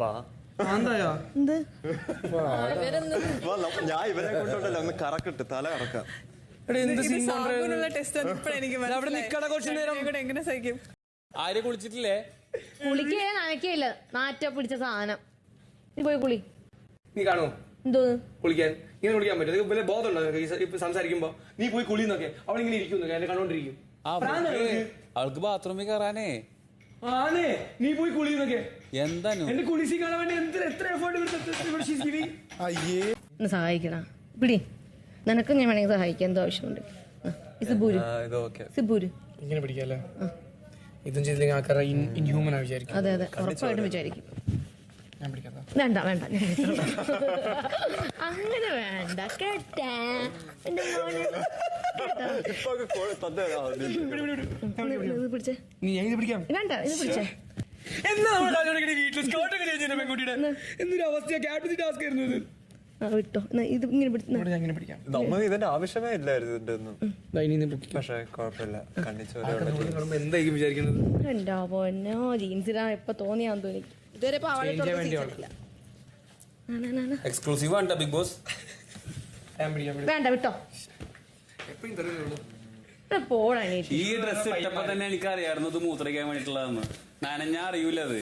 വാ എന്ത് ഞാൻ ഇവരെ കൊണ്ടുണ്ടല്ലോ ഒന്ന് കറക്കിട്ട് തല കറക്കാം. ആരെ കുളിച്ചിട്ടില്ലേ? കുളിക്കേ നനയ്ക്കയില്ല, നാറ്റ പിടിച്ച സാധനം. നീ പോയി കുളി. നീ കാണുമോ എന്തോ കുളിക്കാൻ? ഇങ്ങനെ കുളിക്കാൻ പറ്റും? വലിയ ബോധമുണ്ടോ സംസാരിക്കുമ്പോ? നീ പോയി കുളിന്നൊക്കെ അവളിങ്ങനെ ഇരിക്കുന്നു, എന്നെ കണ്ടോണ്ടിരിക്കും. അവൾക്ക് ബാത്റൂമിൽ കയറാനേ. ആണേ, നീ പോയി കുളിന്നൊക്കെ. എന്താ എന്റെ കുളിസി കാണാൻ വേണ്ടി എത്ര എഫേർട്ട് സഹായിക്കണ പിടി. നിനക്ക് ഞാൻ വേണമെങ്കിൽ സഹായിക്കാൻ എന്തോ ആവശ്യമുണ്ട്. സിബൂര് ഇങ്ങനെ പിടിക്കാല്ലേ? ഇതും ചെയ്തില്ലെങ്കിൽ ആൾക്കാരെ ഇൻഹ്യൂമനാ വിചാരിക്കും. അതെ അതെ, ഉറപ്പായിട്ടും വിചാരിക്കും. ഞാൻ പിടിക്കാം. വേണ്ട വേണ്ട, അങ്ങനെ വേണ്ട കേട്ടാ. എന്റെ മോനെ പിടിച്ചേ. വേണ്ട, ഇത് പിടിച്ചേ. എന്തൊരു അവസ്ഥയാ! ക്യാപ്റ്റൻസി ടാസ്ക് ആയിരുന്നു ഇത്. വിട്ടോ, ഇത് ഇങ്ങനെ പിടിക്കാം. നമ്മൾ ഇതിന്റെ ആവശ്യമേ ഇല്ലായിരുന്നു ഇതിന്റെ ഒന്നും. പക്ഷെ കുഴപ്പമില്ല. എന്തായിരിക്കും വിചാരിക്കുന്നത്? എന്റെ പൊന്നോ, ജീൻസിലാ എപ്പൊ തോന്നിയാന്ന് തോന്നി. ഇതുവരെ എക്സ്ക്ലൂസീവ് ആണ് ബിഗ് ബോസ്. വേണ്ട, വിട്ടോ. പോടാ. ഈ ഡ്രസ് ഇട്ടപ്പോ തന്നെ എനിക്ക് അറിയാമായിരുന്നു ഇത് മൂത്രയ്ക്കാൻ വേണ്ടിട്ടുള്ളതെന്ന്. ഞാൻ അറിയൂല അത്.